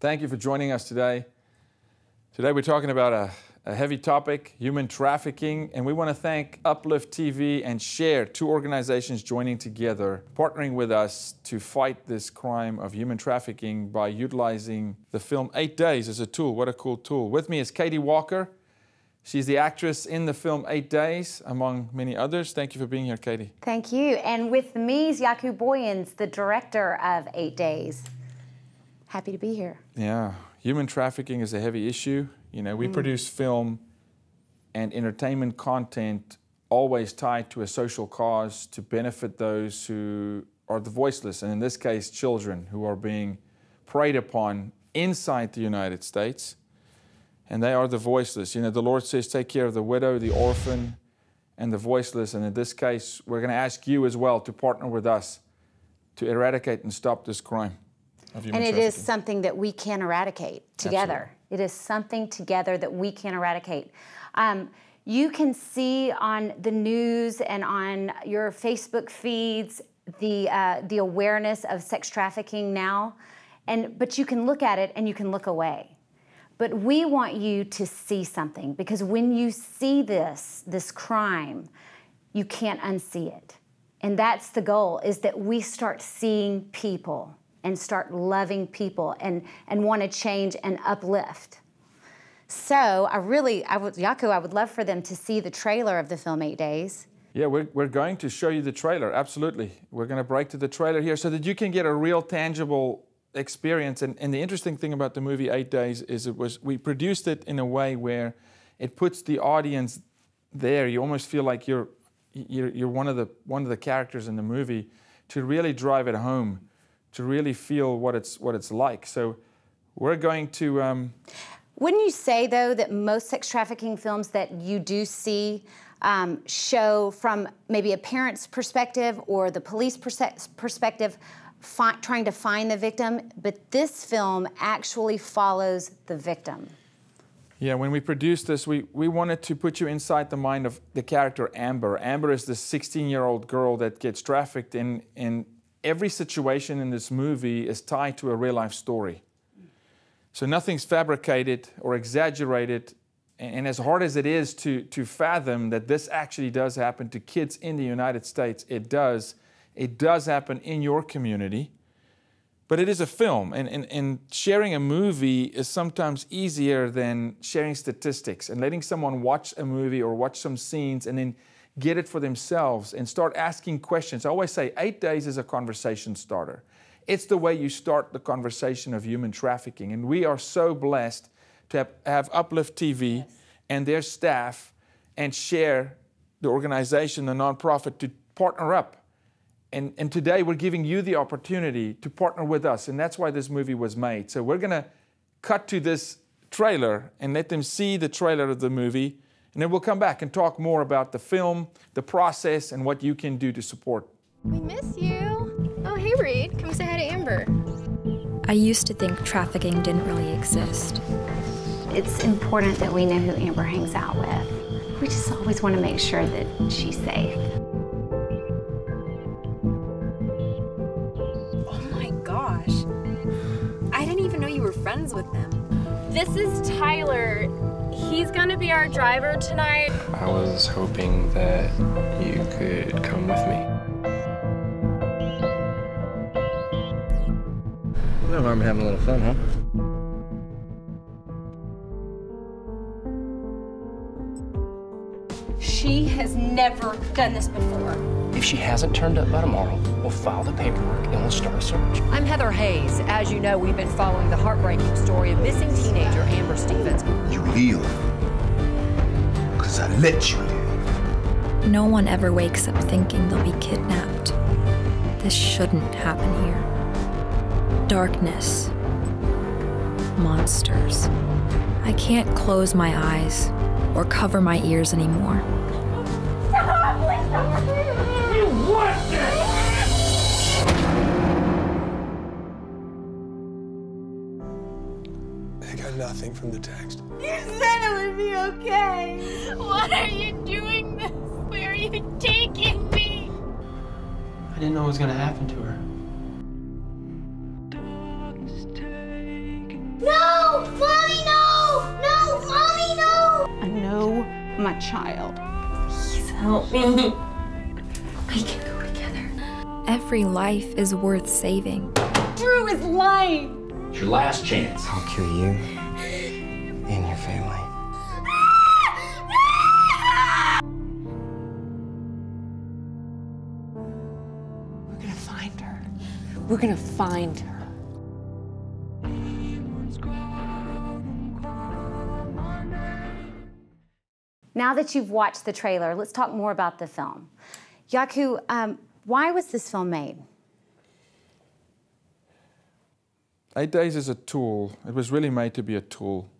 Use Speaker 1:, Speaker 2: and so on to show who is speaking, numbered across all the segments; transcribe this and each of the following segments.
Speaker 1: Thank you for joining us today. Today we're talking about a heavy topic, human trafficking, and we want to thank Upliftv and Share, two organizations joining together, partnering with us to fight this crime of human trafficking by utilizing the film 8 Days as a tool. What a cool tool. With me is Katie Walker. She's the actress in the film 8 Days, among many others. Thank you for being here, Katie.
Speaker 2: Thank you. And with me is Jaco Booyens, the director of 8 Days. Happy to be here.
Speaker 1: Yeah, human trafficking is a heavy issue. You know, we produce film and entertainment content always tied to a social cause to benefit those who are the voiceless, and in this case, children who are being preyed upon inside the United States, and they are the voiceless. You know, the Lord says, take care of the widow, the orphan, and the voiceless, and in this case, we're going to ask you as well to partner with us to eradicate and stop this crime.
Speaker 2: And it is something that we can eradicate together.
Speaker 1: Absolutely.
Speaker 2: It is something together that we can eradicate. You can see on the news and on your Facebook feeds the awareness of sex trafficking now, but you can look at it and you can look away. But we want you to see something, because when you see this crime, you can't unsee it. And that's the goal, is that we start seeing people and start loving people and want to change and uplift. So Jaco, I would love for them to see the trailer of the film 8 Days.
Speaker 1: Yeah, we're going to show you the trailer, absolutely. We're going to break to the trailer here so that you can get a real tangible experience. And the interesting thing about the movie 8 Days is we produced it in a way where it puts the audience there. You almost feel like you're one of the characters in the movie, to really drive it home, to really feel what it's like. So we're going to...
Speaker 2: Wouldn't you say, though, that most sex trafficking films that you do see show from maybe a parent's perspective or the police perspective, trying to find the victim, but this film actually follows the victim?
Speaker 1: Yeah, when we produced this, we wanted to put you inside the mind of the character Amber. Amber is this 16-year-old girl that gets trafficked, and every situation in this movie is tied to a real-life story. So nothing's fabricated or exaggerated, and as hard as it is to fathom that this actually does happen to kids in the United States, it does happen in your community. But it is a film, and sharing a movie is sometimes easier than sharing statistics and letting someone watch a movie or watch some scenes and then get it for themselves and start asking questions. I always say 8 Days is a conversation starter. It's the way you start the conversation of human trafficking. And we are so blessed to have Upliftv and their staff and Share, the organization, the nonprofit, to partner up. And today we're giving you the opportunity to partner with us, and that's why this movie was made. So we're going to cut to this trailer and let them see the trailer of the movie, and then we'll come back and talk more about the film, the process, and what you can do to support.
Speaker 3: We miss you. Oh, hey, Reed. Come say hi to Amber.
Speaker 4: I used to think trafficking didn't really exist.
Speaker 2: It's important that we know who Amber hangs out with. We just always want to make sure that she's safe.
Speaker 3: Oh my gosh. I didn't even know you were friends with them. This is Tyler. He's gonna be our driver tonight.
Speaker 5: I was hoping that you could come with me.
Speaker 6: No harm in having a little fun, huh?
Speaker 2: She has never done this before.
Speaker 7: If she hasn't turned up by tomorrow, we'll file the paperwork and we'll start a search.
Speaker 8: I'm Heather Hayes. As you know, we've been following the heartbreaking story of missing teenager Amber Stevens.
Speaker 9: You live because I let you live.
Speaker 4: No one ever wakes up thinking they'll be kidnapped. This shouldn't happen here. Darkness. Monsters. I can't close my eyes or cover my ears anymore.
Speaker 2: Stop! Please stop!
Speaker 9: You want this?
Speaker 5: I got nothing from the text.
Speaker 2: You said it would be okay.
Speaker 3: Why are you doing this? Where are you taking me?
Speaker 5: I didn't know what was going to happen to her.
Speaker 2: my child.
Speaker 3: Please help me. We can go together.
Speaker 4: Every life is worth saving.
Speaker 3: Drew is lying.
Speaker 10: It's your last chance.
Speaker 6: I'll kill you and your family.
Speaker 8: We're gonna find her. We're gonna find her.
Speaker 2: Now that you've watched the trailer, let's talk more about the film. Jaco, why was this film made?
Speaker 1: 8 Days is a tool. It was really made to be a tool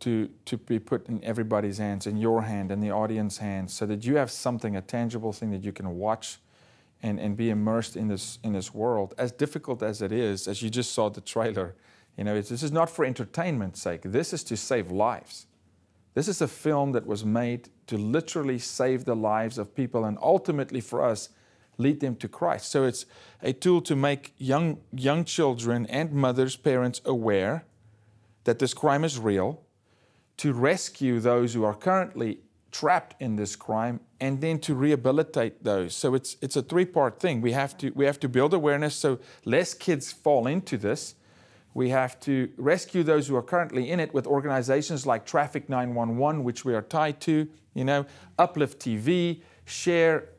Speaker 1: to be put in everybody's hands, in your hand, in the audience hands, so that you have something, a tangible thing that you can watch and be immersed in this world. As difficult as it is, as you just saw the trailer, you know, this is not for entertainment's sake. This is to save lives. This is a film that was made to literally save the lives of people and ultimately for us, lead them to Christ. So it's a tool to make young children and mothers, parents aware that this crime is real, to rescue those who are currently trapped in this crime, and then to rehabilitate those. So it's a three-part thing. We have to build awareness so less kids fall into this. We have to rescue those who are currently in it with organizations like Traffic 911, which we are tied to, you know, Upliftv, Share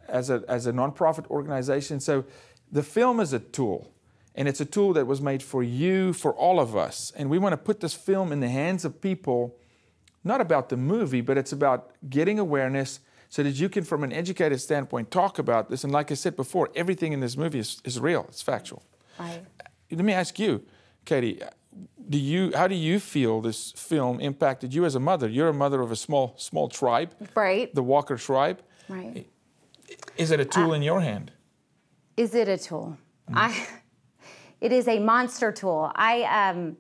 Speaker 1: as a nonprofit organization. So the film is a tool, and it's a tool that was made for you, for all of us. And we want to put this film in the hands of people, not about the movie, but it's about getting awareness so that you can, from an educated standpoint, talk about this. And like I said before, everything in this movie is real, it's factual.
Speaker 2: Right.
Speaker 1: Let me ask you, Katie, how do you feel this film impacted you as a mother? You're a mother of a small tribe,
Speaker 2: Right.
Speaker 1: the Walker tribe.
Speaker 2: Right.
Speaker 1: Is it a tool in your hand?
Speaker 2: Is it a tool? It is a monster tool. I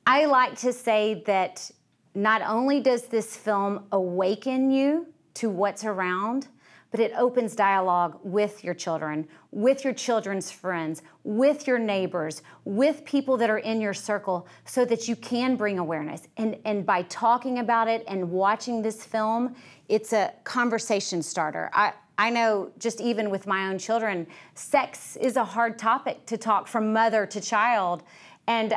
Speaker 2: like to say that not only does this film awaken you to what's around, but it opens dialogue with your children, with your children's friends, with your neighbors, with people that are in your circle, so that you can bring awareness. And by talking about it and watching this film, it's a conversation starter. I know, just even with my own children, sex is a hard topic to talk from mother to child, and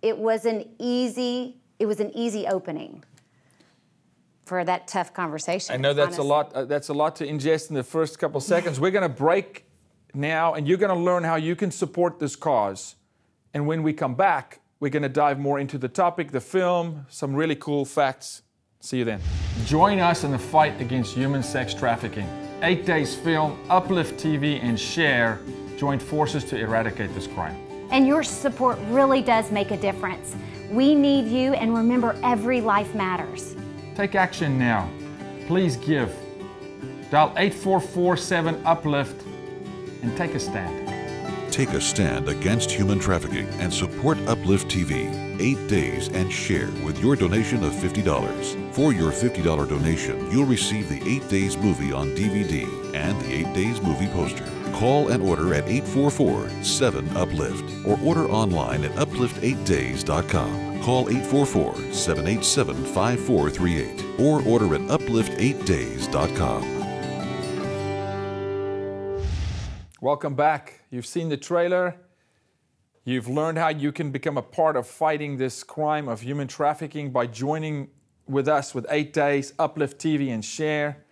Speaker 2: it was an easy opening for that tough conversation.
Speaker 1: I know that's honestly that's a lot to ingest in the first couple seconds. We're going to break now, and you're going to learn how you can support this cause. And when we come back, we're going to dive more into the topic, the film, some really cool facts. See you then. Join us in the fight against human sex trafficking. 8 Days Film, Upliftv, and Share joined forces to eradicate this crime.
Speaker 2: And your support really does make a difference. We need you, and remember, every life matters.
Speaker 1: Take action now. Please give. Dial 8447-UPLIFT and take a stand.
Speaker 11: Take a stand against human trafficking and support Upliftv, 8 Days, and Share with your donation of $50. For your $50 donation, you'll receive the 8 Days movie on DVD and the 8 Days movie poster. Call and order at 844-7UPLIFT or order online at uplift8days.com. Call 844-787-5438 or order at uplift8days.com.
Speaker 1: Welcome back. You've seen the trailer. You've learned how you can become a part of fighting this crime of human trafficking by joining with us with 8 Days, Upliftv, and Share.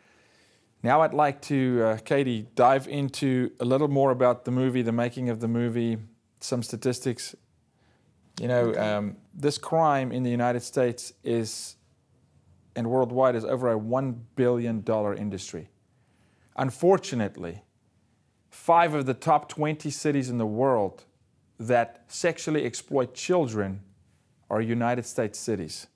Speaker 1: Now I'd like to, Katie, dive into a little more about the movie, the making of the movie, some statistics. You know, this crime in the United States and worldwide is over a $1 billion industry. Unfortunately, 5 of the top 20 cities in the world that sexually exploit children are United States cities.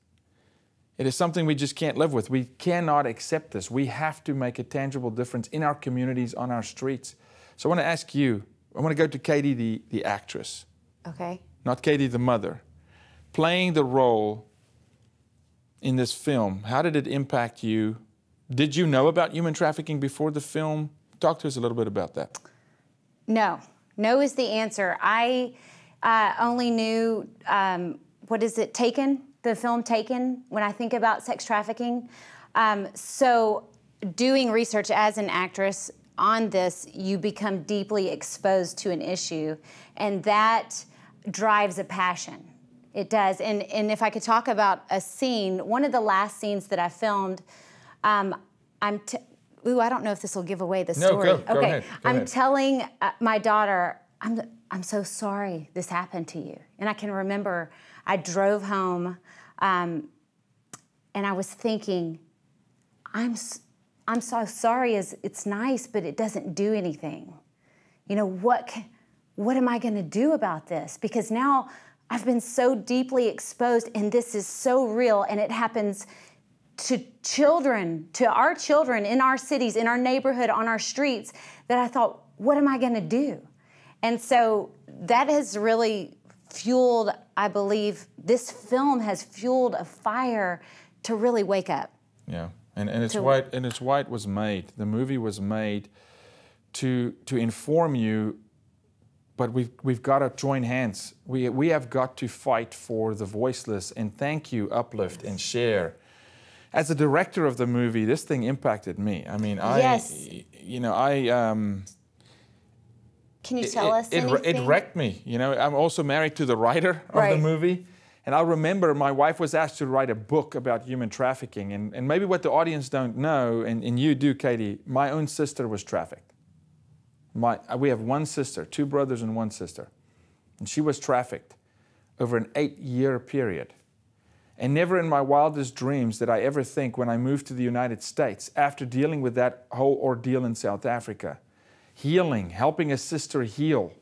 Speaker 1: It is something we just can't live with. We cannot accept this. We have to make a tangible difference in our communities, on our streets. So I want to ask you, I want to go to Katie, the actress.
Speaker 2: Okay.
Speaker 1: Not Katie, the mother. Playing the role in this film, how did it impact you? Did you know about human trafficking before the film? Talk to us a little bit about that.
Speaker 2: No. No is the answer. I only knew, what is it, Taken? The film Taken, when I think about sex trafficking. So doing research as an actress on this, you become deeply exposed to an issue, and that drives a passion. It does. And if I could talk about a scene, one of the last scenes that I filmed, I don't know if this will give away the story.
Speaker 1: No, go ahead. Go
Speaker 2: I'm
Speaker 1: ahead.
Speaker 2: telling my daughter, I'm so sorry this happened to you. And I can remember I drove home and I was thinking, I'm so sorry, it's nice, but it doesn't do anything. You know, what am I gonna do about this? Because now I've been so deeply exposed and this is so real, and it happens to children, to our children in our cities, in our neighborhood, on our streets, that I thought, what am I gonna do? And so that has really fueled, I believe, this film has fueled a fire to really wake up.
Speaker 1: Yeah, and it's why it was made. The movie was made to inform you, but we've got to join hands. We have got to fight for the voiceless. And thank you, Uplift and Share. As a director of the movie, this thing impacted me. I mean,
Speaker 2: Can you tell us anything?
Speaker 1: It wrecked me. You know, I'm also married to the writer of the movie. And I remember my wife was asked to write a book about human trafficking. And maybe what the audience don't know, and you do, Katie, my own sister was trafficked. We have one sister, 2 brothers and 1 sister. And she was trafficked over an 8-year period. And never in my wildest dreams did I ever think, when I moved to the United States, after dealing with that whole ordeal in South Africa, healing, helping a sister heal,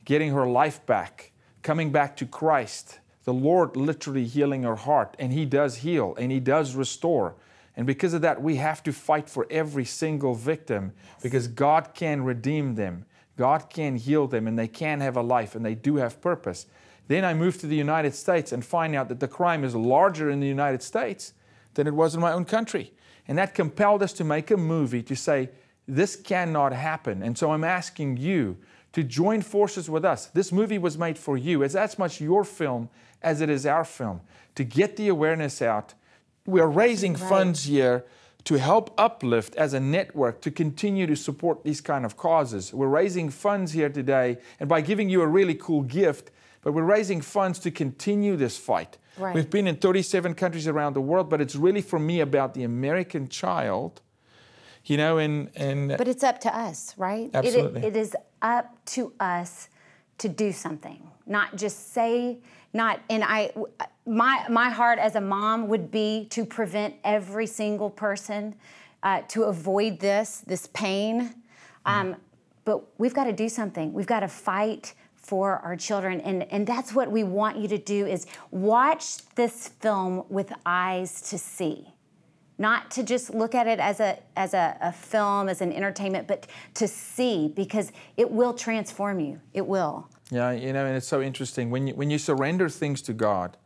Speaker 1: getting her life back, coming back to Christ, the Lord literally healing her heart. And He does heal and He does restore. And because of that, we have to fight for every single victim, because God can redeem them. God can heal them, and they can have a life, and they do have purpose. Then I moved to the United States and find out that the crime is larger in the United States than it was in my own country. And that compelled us to make a movie to say, this cannot happen. And so I'm asking you to join forces with us. This movie was made for you. It's as much your film as it is our film, to get the awareness out. We're raising funds here to help Uplift as a network to continue to support these kind of causes. We're raising funds here today, and by giving you a really cool gift, but we're raising funds to continue this fight.
Speaker 2: Right.
Speaker 1: We've been in 37 countries around the world, but it's really for me about the American child, you know,
Speaker 2: But it's up to us, right?
Speaker 1: Absolutely.
Speaker 2: It is up to us to do something, not just say, my heart as a mom would be to prevent every single person to avoid this pain. But we've got to do something. We've got to fight for our children. And that's what we want you to do, is watch this film with eyes to see. Not to just look at it as a film, as an entertainment, but to see, because it will transform you. It will.
Speaker 1: Yeah, you know, and it's so interesting when you surrender things to God,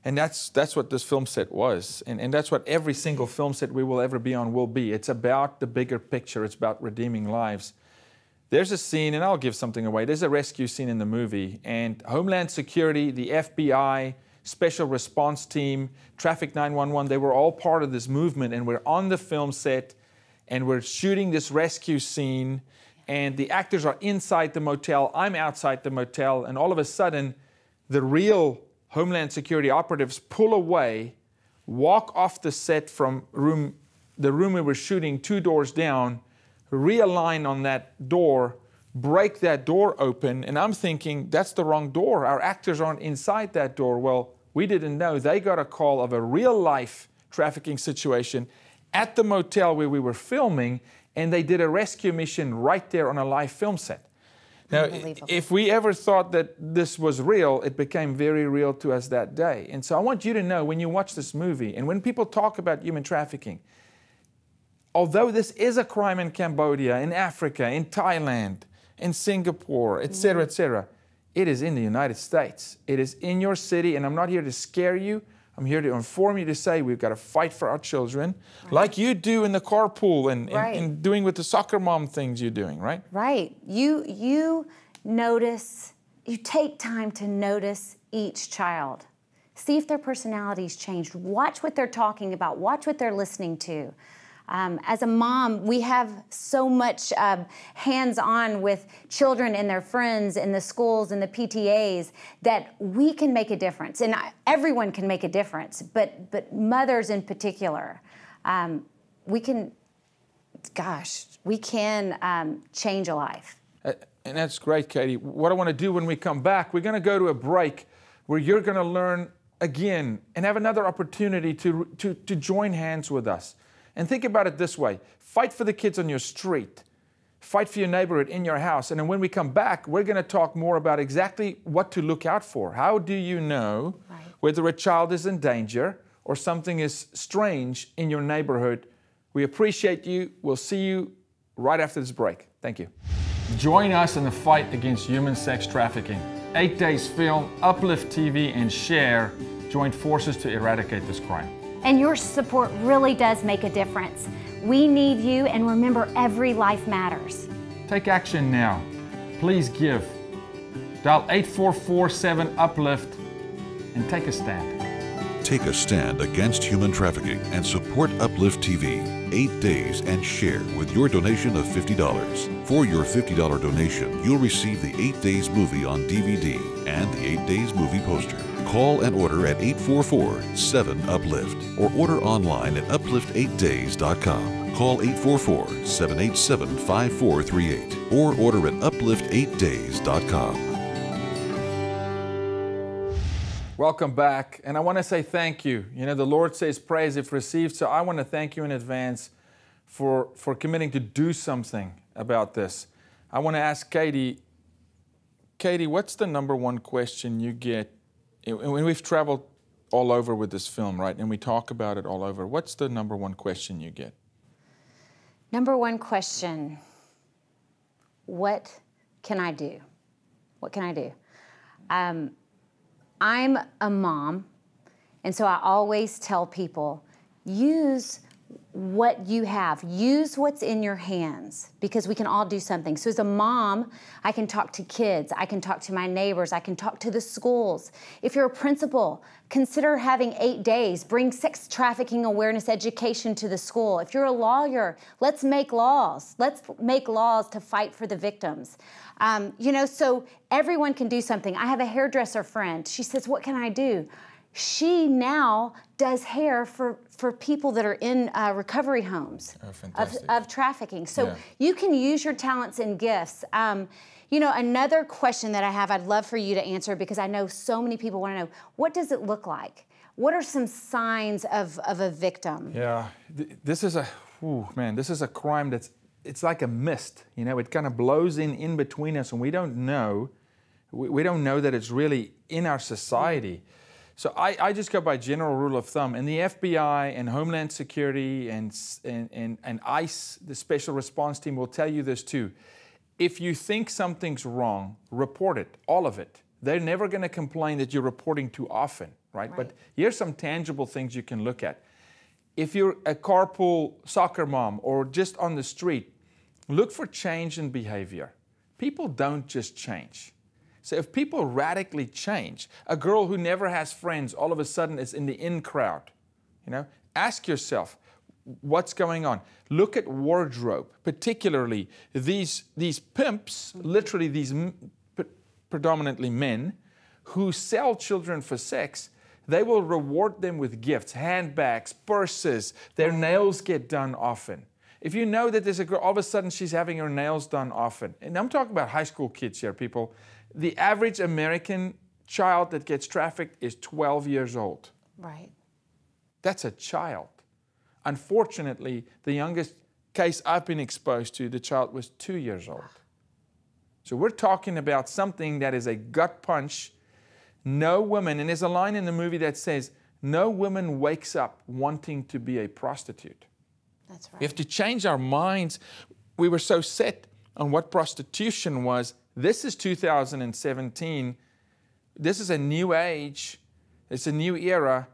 Speaker 1: and that's what this film set was, and that's what every single film set we will ever be on will be. It's about the bigger picture. It's about redeeming lives. There's a scene, and I'll give something away. There's a rescue scene in the movie, and Homeland Security, the FBI, Special Response Team, Traffic 911, they were all part of this movement, and we're on the film set, and we're shooting this rescue scene, and the actors are inside the motel, I'm outside the motel, and all of a sudden, the real Homeland Security operatives pull away, walk off the set from the room we were shooting 2 doors down, realign on that door, break that door open, and I'm thinking, that's the wrong door. Our actors aren't inside that door. Well, we didn't know. They got a call of a real-life trafficking situation at the motel where we were filming, and they did a rescue mission right there on a live film set. Now, if we ever thought that this was real, it became very real to us that day. And so I want you to know, when you watch this movie, and when people talk about human trafficking, although this is a crime in Cambodia, in Africa, in Thailand, in Singapore, etc., it is in the United States. It is in your city, and I'm not here to scare you. I'm here to inform you, to say we've got to fight for our children, like you do in the carpool and doing with the soccer mom things you're doing, right?
Speaker 2: Right. You notice, you take time to notice each child. See if their personality's changed. Watch what they're talking about. Watch what they're listening to. As a mom, we have so much hands-on with children and their friends in the schools and the PTAs that we can make a difference. And everyone can make a difference, but mothers in particular, we can change a life.
Speaker 1: And that's great, Katie. What I want to do when we come back, we're going to go to a break where you're going to learn again and have another opportunity to join hands with us. And think about it this way. Fight for the kids on your street. Fight for your neighborhood in your house. And then when we come back, we're going to talk more about exactly what to look out for. How do you know whether a child is in danger or something is strange in your neighborhood? We appreciate you. We'll see you right after this break. Thank you. Join us in the fight against human sex trafficking. 8 Days Film, Uplift TV, and Share join forces to eradicate this crime.
Speaker 2: And your support really does make a difference. We need you, and remember, every life matters.
Speaker 1: Take action now. Please give. Dial 844-7-UPLIFT and take a stand.
Speaker 11: Take a stand against human trafficking and support Uplift TV. 8 Days and Share with your donation of $50. For your $50 donation, you'll receive the 8 Days movie on DVD and the 8 Days movie poster. Call and order at 844-7-UPLIFT or order online at uplift8days.com. Call 844-787-5438 or order at uplift8days.com.
Speaker 1: Welcome back, and I want to say thank you. You know, the Lord says praise if received, so I want to thank you in advance for committing to do something about this. I want to ask Katie, what's the number one question you get when we've traveled all over with this film, right, and we talk about it all over? What's the number one question you get?
Speaker 2: Number one question, what can I do? What can I do? I'm a mom, and so I always tell people, use what you have. Use what's in your hands, because we can all do something. So as a mom, I can talk to kids, I can talk to my neighbors, I can talk to the schools. If you're a principal, consider having 8 days. Bring sex trafficking awareness education to the school. If you're a lawyer, let's make laws. Let's make laws to fight for the victims. You know, so everyone can do something. I have a hairdresser friend. She says, what can I do? She now does hair for people that are in recovery homes of trafficking. So you can use your talents and gifts. You know, another question that I have, I'd love for you to answer, because I know so many people want to know, what does it look like? What are some signs of a victim? Yeah, this is a crime it's like a mist. You know, it kind of blows in between us, and we don't know that it's really in our society. So I just go by general rule of thumb, and the FBI and Homeland Security and ICE, the Special Response Team, will tell you this too. If you think something's wrong, report it, all of it. They're never going to complain that you're reporting too often, right? But here's some tangible things you can look at. If you're a carpool soccer mom or just on the street, look for change in behavior. People don't just change. So if people radically change, a girl who never has friends all of a sudden is in the in crowd, you know, ask yourself, what's going on? Look at wardrobe, particularly these pimps, literally these predominantly men, who sell children for sex. They will reward them with gifts, handbags, purses, their nails get done often. If you know that there's a girl, all of a sudden she's having her nails done often. And I'm talking about high school kids here, people. The average American child that gets trafficked is 12 years old. Right. That's a child. Unfortunately, the youngest case I've been exposed to, the child was 2 years old. So we're talking about something that is a gut punch. No woman, and there's a line in the movie that says, no woman wakes up wanting to be a prostitute. That's right. We have to change our minds. We were so set on what prostitution was. This is 2017. This is a new age. It's a new era.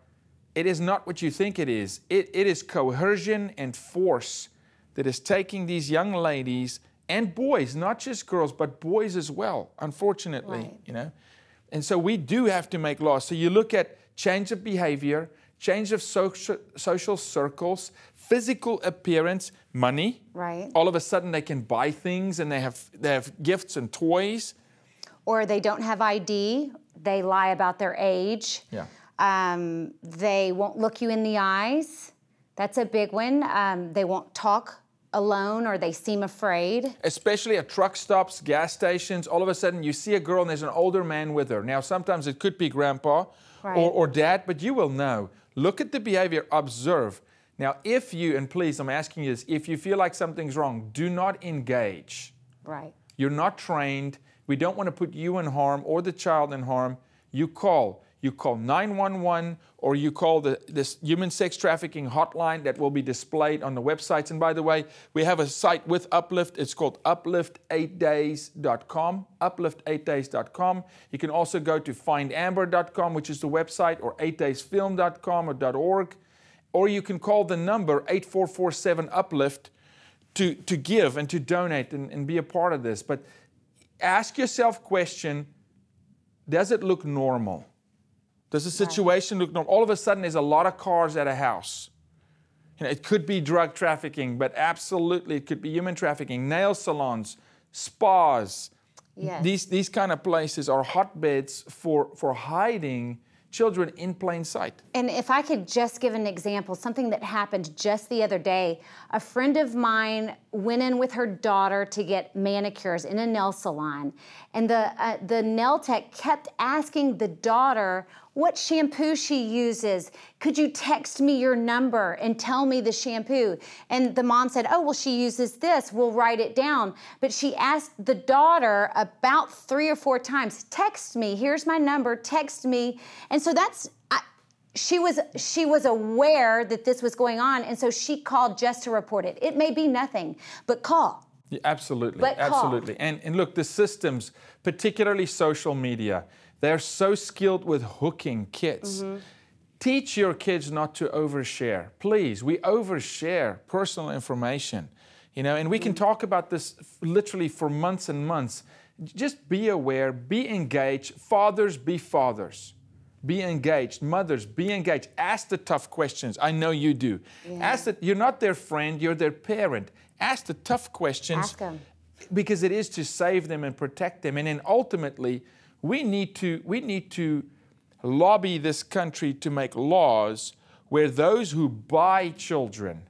Speaker 2: It is not what you think it is. It is coercion and force that is taking these young ladies and boys, not just girls, but boys as well, unfortunately, you know. And so we do have to make laws. So you look at
Speaker 1: change of behavior, change of social circles, physical appearance, money.
Speaker 2: Right.
Speaker 1: All of a sudden they can buy things and they have gifts and toys.
Speaker 2: Or they don't have ID, they lie about their age.
Speaker 1: Yeah.
Speaker 2: They won't look you in the eyes. That's a big one. They won't talk alone, or they seem afraid.
Speaker 1: Especially at truck stops, gas stations, all of a sudden you see a girl and there's an older man with her. Now sometimes it could be grandpa or dad, but you will know. Look at the behavior, observe. Now if you, and please I'm asking you this, if you feel like something's wrong, do not engage.
Speaker 2: Right.
Speaker 1: You're not trained. We don't want to put you in harm or the child in harm. You call 911, or you call this human sex trafficking hotline that will be displayed on the websites. And by the way, we have a site with Uplift. It's called uplift8days.com, uplift8days.com. You can also go to findamber.com, which is the website, or 8daysfilm.com or .org. Or you can call the number 8447-UPLIFT to give and to donate and be a part of this. But ask yourself question, does it look normal? Does the situation look normal? All of a sudden, there's a lot of cars at a house. You know, it could be drug trafficking, but absolutely it could be human trafficking. Nail salons, spas.
Speaker 2: Yes.
Speaker 1: These kind of places are hotbeds for hiding children in plain sight.
Speaker 2: And if I could just give an example, something that happened just the other day, a friend of mine went in with her daughter to get manicures in a nail salon, and the nail tech kept asking the daughter what shampoo she uses. Could you text me your number and tell me the shampoo? And the mom said, oh, well, she uses this, we'll write it down. But she asked the daughter about 3 or 4 times, text me, here's my number, text me. And so she was aware that this was going on, and so she called just to report it. It may be nothing, but call.
Speaker 1: Yeah, absolutely,
Speaker 2: but
Speaker 1: absolutely. And look, the systems, particularly social media, they're so skilled with hooking kids.
Speaker 2: Mm-hmm.
Speaker 1: Teach your kids not to overshare. Please, we overshare personal information. You know, and we can talk about this literally for months and months. Just be aware, be engaged. Fathers, be fathers. Be engaged. Mothers, be engaged. Ask the tough questions. I know you do. Yeah. You're not their friend, you're their parent. Ask the tough questions.
Speaker 2: Ask them.
Speaker 1: Because it is to save them and protect them. And then ultimately, we need to lobby this country to make laws where those who buy children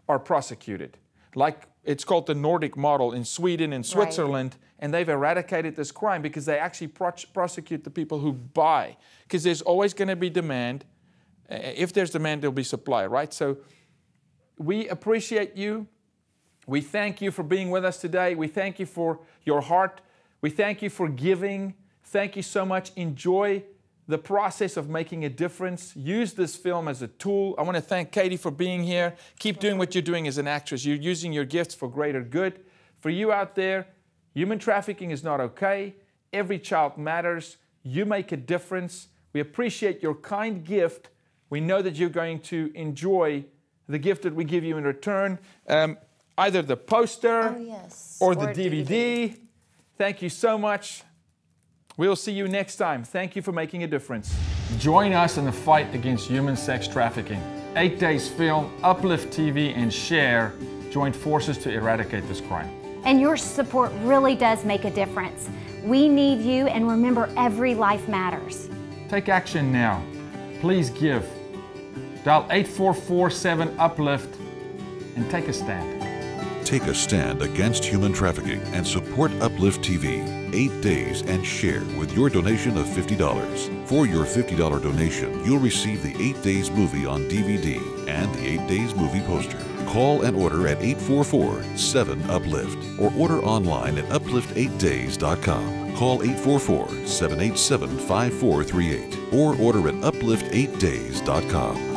Speaker 1: are prosecuted. Like it's called the Nordic model in Sweden and Switzerland, and they've eradicated this crime because they actually prosecute the people who buy. Because there's always going to be demand. If there's demand, there'll be supply, right? So we appreciate you. We thank you for being with us today. We thank you for your heart. We thank you for giving. Thank you so much. Enjoy the process of making a difference. Use this film as a tool. I want to thank Katie for being here. Keep doing what you're doing as an actress. You're using your gifts for greater good. For you out there, human trafficking is not okay. Every child matters. You make a difference. We appreciate your kind gift. We know that you're going to enjoy the gift that we give you in return. Either the poster or the DVD. Thank you so much. We'll see you next time. Thank you for making a difference. Join us in the fight against human sex trafficking. 8 Days Film, Uplift TV, and Share joined forces to eradicate this crime.
Speaker 2: And your support really does make a difference. We need you, and remember, every life matters.
Speaker 1: Take action now. Please give. Dial 8447-UPLIFT and take a stand.
Speaker 11: Take a stand against human trafficking and support Uplift TV 8 days and share with your donation of $50. For your $50 donation, you'll receive the 8 Days movie on DVD and the 8 Days movie poster. Call and order at 844-7UPLIFT or order online at uplift8days.com. Call 844-787-5438 or order at uplift8days.com.